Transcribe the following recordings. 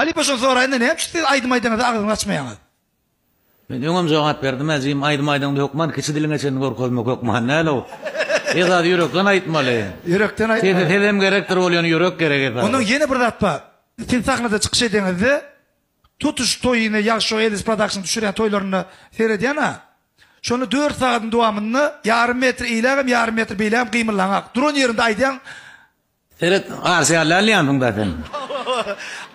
Halipa şon sorayında näme çıktı aýdym-aýdyna da agyny açmaýaňyz? Men öňem jogap berdim, äjim aýdym-aýdyňda ýokman, kiçi diliňe çen gorkozmak ýokman, näle o? Ýa-da ýürekden aýtmaly. Ýürekden aýtmaly. Hedem gerekdir bolýan ýürek gerek eder. Onuň ýene bir zat bar. Sen sahnada çykyş edeňizde tutuş toýuny ýagşy Elis Production düşüren toýlaryny seredýän-a. Şonu 4 sagatyň dowamyny ýarym metr ilegim, ýarym metr beýlegim gymyllaňak. Duran ýerinde aýdýan Seret arsi alýandyň daten.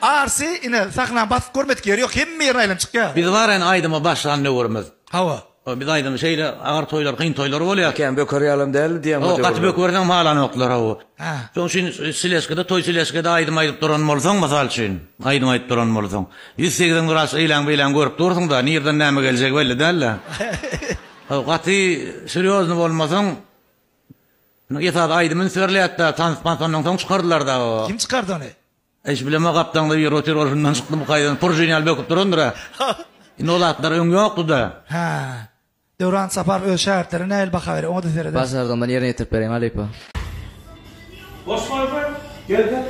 Arsi ine sahnadan basyp görmedik ýeri ýok, hemme ýerine aýlanyp çykýar. Biz baren aýdyma başlan ne görmez. Hawa. Biz aýdym şeýle agar toýlar, kyn toýlar bolýar. Ken böker ýalym däl diýen. O gaty bökerden malan ýoklar o. Şoň üçin Sileskede toý Sileskede aýdym aýdyp duran bolsaň, mysal üçin aýdym aýdyp duran bolsaň, 108-den gras eýlen beýlen görüp dursaň da nerden näme geljek belli däl. O gaty seriozny bolmasaň, ýa-da aýdymyň sörleýärde transpansiyondan soň çykardylar da o. Kim çykardy ony? Eş bileme gapdan da bir rotor orundan çıktı bu kaydan. Porjinal böküp durandır ha. Inolatlar öňe ýokdy da. Ha. Döwran Sapar öz şähertlerine el baka beri, onu da serede. Bazardan da ýerine ýetirip bereň Alipa. Boş var. Gel gel.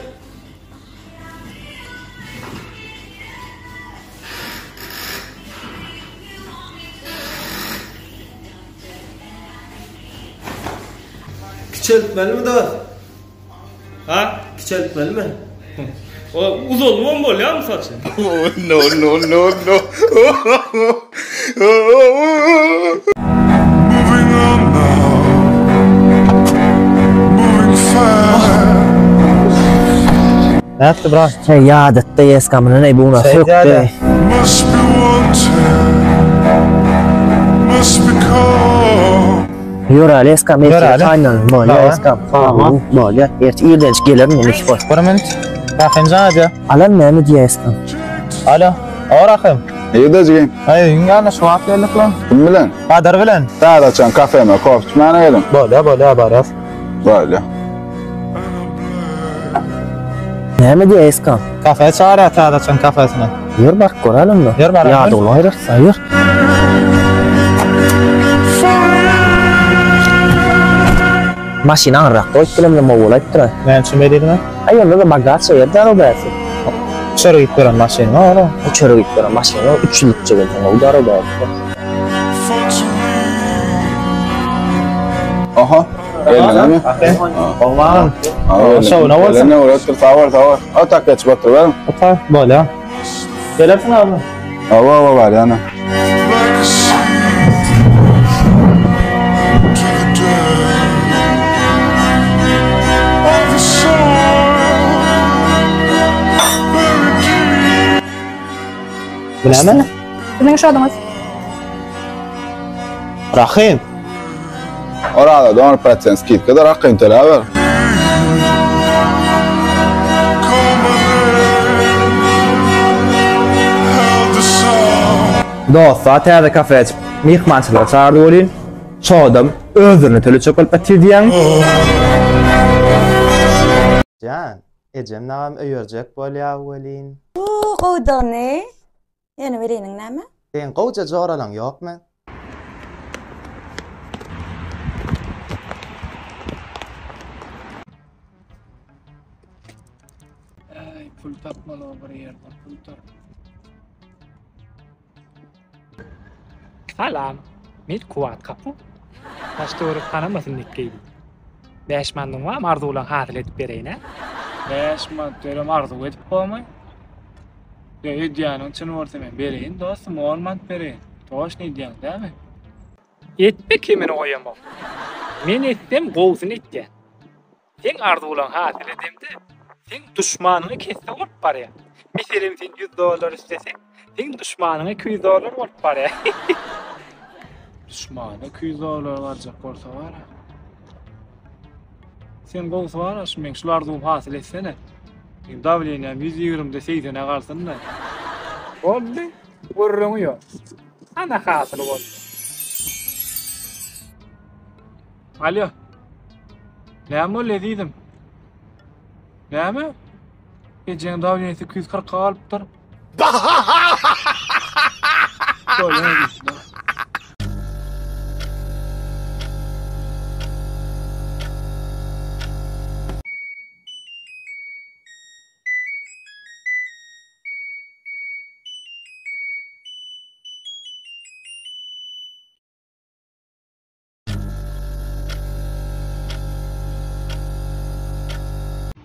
Küçeltmeli mi da? Ha? Küçeltmeli mi? O uzun mu oluyor mu saçın? Oh, no, no, no, no. Moving on now. Moving fast. Ne yaptı bro? Ya dette yes kamera ne bu nasıl yok be? Must be wanted. Must be called. Yora les kamera aynen böyle yes kam. Tamam. Böyle yerden gelir mi hiç boş. Kurament. Bakın hadi. Alan ne diye yes kam. Alo. Arakım. Yedeciğim. Ay yengana şu atlayalım lan. Kim bilen? Kadar bilen. Daha açan kafeme kof. Bana gelin. Böyle baraf. Böyle. Ne diye yes kam. Kafe çağır ya da açan kafesine. Yer bak görelim mi? Yer bak. Ya dolayır sayır. Maşina rak koy kilemle moğulayttıra. Ben çümeliğine. Ay onda da bagaj yerden o dersi. Çörü git gören maşini oğlum. O çörü git gören maşini 3 yıllık çögülten o da o dersi. Aha. Gelmedi mi? Oğlan. Şov ne olsun? Ne uğraştır? Tavır. Atak geç baktır var mı? Atak böyle. Gelirsin abi. Hava var yani. Like a sea to the dead of the soil, buried deep. Bilemem. Kimin şu adamız? Rahim. Orada 10% skit kadar hakkın telaver. Call my name, held the sound. Dosta täze kafe içip mihmançylar çağırdy bolýan. Şo adam özüni töle çöküp bitirdiýän. Can, ejem nagam öýerjek bolýar welin. Gowda ne? Ýene bereniň näme? Sen gowja joralaň ýokmy? Pul tapmalı bir yerden pul tap. Salam. Men Kuwat kapı. Taştory tanamasyn dikkeydi. 5 mandyň wa mardulan hasyl edip bereyne. 5 mandyň arzu edip goýmy? Ýa diýanyň çyn bolsa men bereýin dostum, 10 mand bereýin. Toş ne diýäň, dämi? Etpe kimin goýamam. Men etdim, gowsyn etdi. Sen arzulan hasyl edimdi. Sen düşmanını kesse olup barya. Meselem sen $100 istesen, sen düşmanına $200 olup barya. Düşmanına $200 varacak bolsa var. Sen gowsy var, şu men şular durum hasyl etsene. Men davlenýän 120-de 80-e galsyn da. Boldy, görüňü ýok. Ana hasyl boldy. Alo. Näme boldy diýdim? Näme? Ejeng davlenýäsi 240 galypdyr.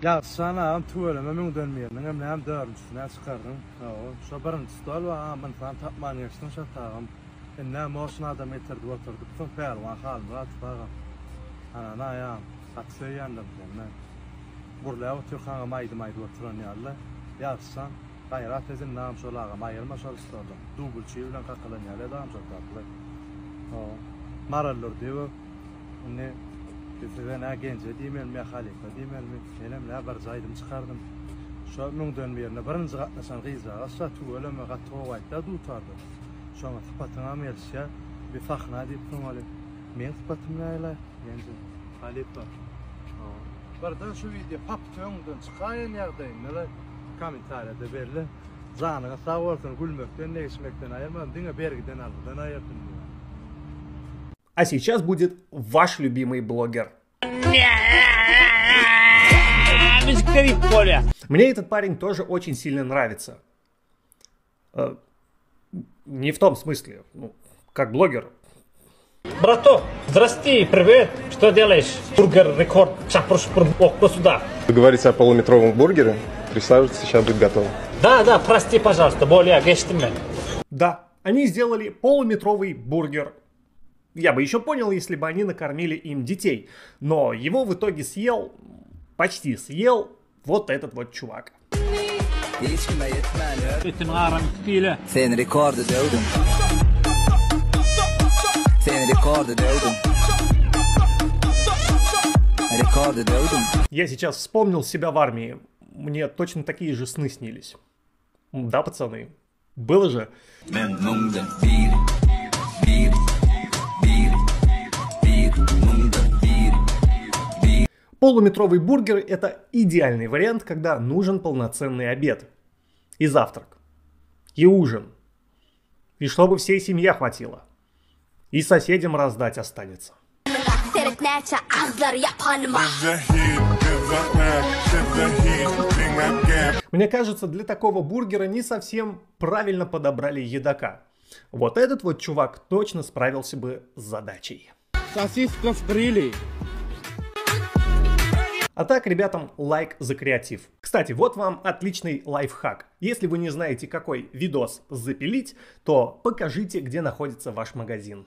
Ya sana am tuvalama min dönmeyenin hem hem dörmüşüne çıkardım. Şu birinci stol var men falan tapman yaştın şu tağım. Ne moşun adam etirdi oturduk. Son pervan haldı atbağa. Ana ya satsıyandım ben. Burla oturkan maydı oturan yalla. Yazsan gayrat ezin nam şolağa mayırma şol stolda. Dubul çiğlen kakalan yalla dam çok tatlı. Marallur diyor. Ne ben agence diyemem mi halife diyemem mi elimle haber zaydım çıkardım. Şu min dönmeyene birinci katlasan gıyza asla tuvalama gatova da tutardı. Şu an tıpatına mersiya bir fakna deyip tunali. Men tıpatım neyla yence halife. Barda şu video paptığımdan çıkayın yerdeyim neler komentarda belli. Zanına sağ olsun gülmekten ne içmekten ayırmadım. Dine bergiden aldıdan ayırdım. А сейчас будет ваш любимый блогер. Мне этот парень тоже очень сильно нравится. Не в том смысле, как блогер. Браток, здрасте, привет. Что делаешь? Бургер рекорд. Сейчас прошу сюда. Вы говорите о полуметровом бургере? Присаживайтесь, сейчас будет готово. Да, прости, пожалуйста, более гештимен. Да, они сделали полуметровый бургер. Я бы еще понял, если бы они накормили им детей. Но его в итоге съел, почти съел, вот этот вот чувак. Я сейчас вспомнил себя в армии. Мне точно такие же сны снились. Да, пацаны? Было же. Полуметровый бургер – это идеальный вариант, когда нужен полноценный обед. И завтрак. И ужин. И чтобы всей семье хватило. И соседям раздать останется. Мне кажется, для такого бургера не совсем правильно подобрали едока. Вот этот вот чувак точно справился бы с задачей. Сосиска в гриле. А так, ребятам, лайк за креатив. Кстати, вот вам отличный лайфхак. Если вы не знаете, какой видос запилить, то покажите, где находится ваш магазин.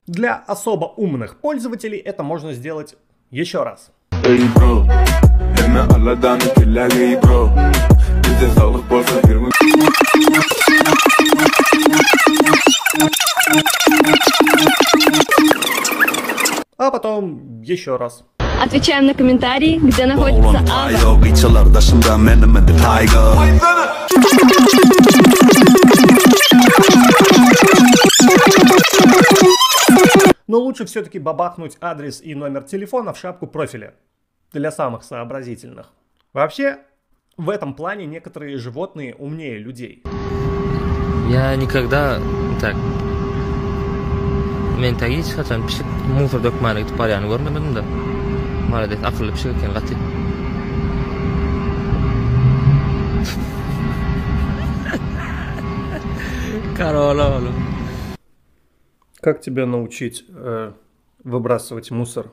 Для особо умных пользователей это можно сделать еще раз. А потом еще раз. Отвечаем на комментарии, где находится Ава. Но лучше все-таки бабахнуть адрес и номер телефона в шапку профиля. Для самых сообразительных. Вообще, в этом плане некоторые животные умнее людей. Я никогда... Так... Men tagiy hech qachon pishib muzor do'kmaniga ketib qolganini ko'rmadim-da. Молодец, aqlli pishib ekan qat'iy. Король. Как тебя научить выбрасывать мусор?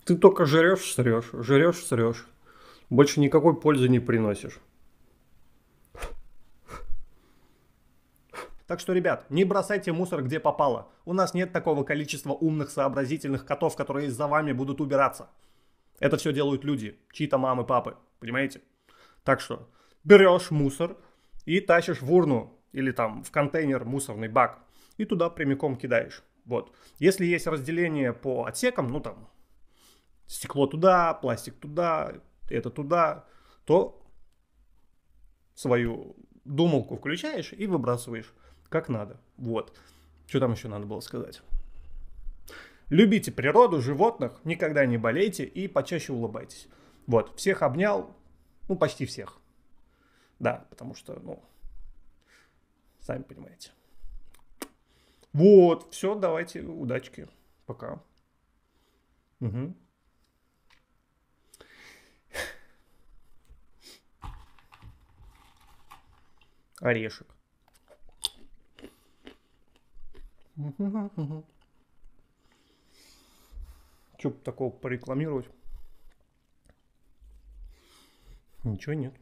Ты только жрешь, срешь, жрешь, срешь. Больше никакой пользы не приносишь. Так что, ребят, не бросайте мусор где попало. У нас нет такого количества умных, сообразительных котов, которые за вами будут убираться. Это все делают люди, чьи-то мамы, папы, понимаете? Так что берешь мусор и тащишь в урну или там в контейнер, мусорный бак, и туда прямиком кидаешь. Вот. Если есть разделение по отсекам, ну там стекло туда, пластик туда, это туда, то свою думалку включаешь и выбрасываешь как надо. Вот. Что там еще надо было сказать? Любите природу, животных, никогда не болейте и почаще улыбайтесь. Вот. Всех обнял, ну почти всех. Да, потому что, ну, сами понимаете. Вот, все, давайте, удачки. Пока. Угу. Орешек. Что бы такого порекламировать? Ничего нет.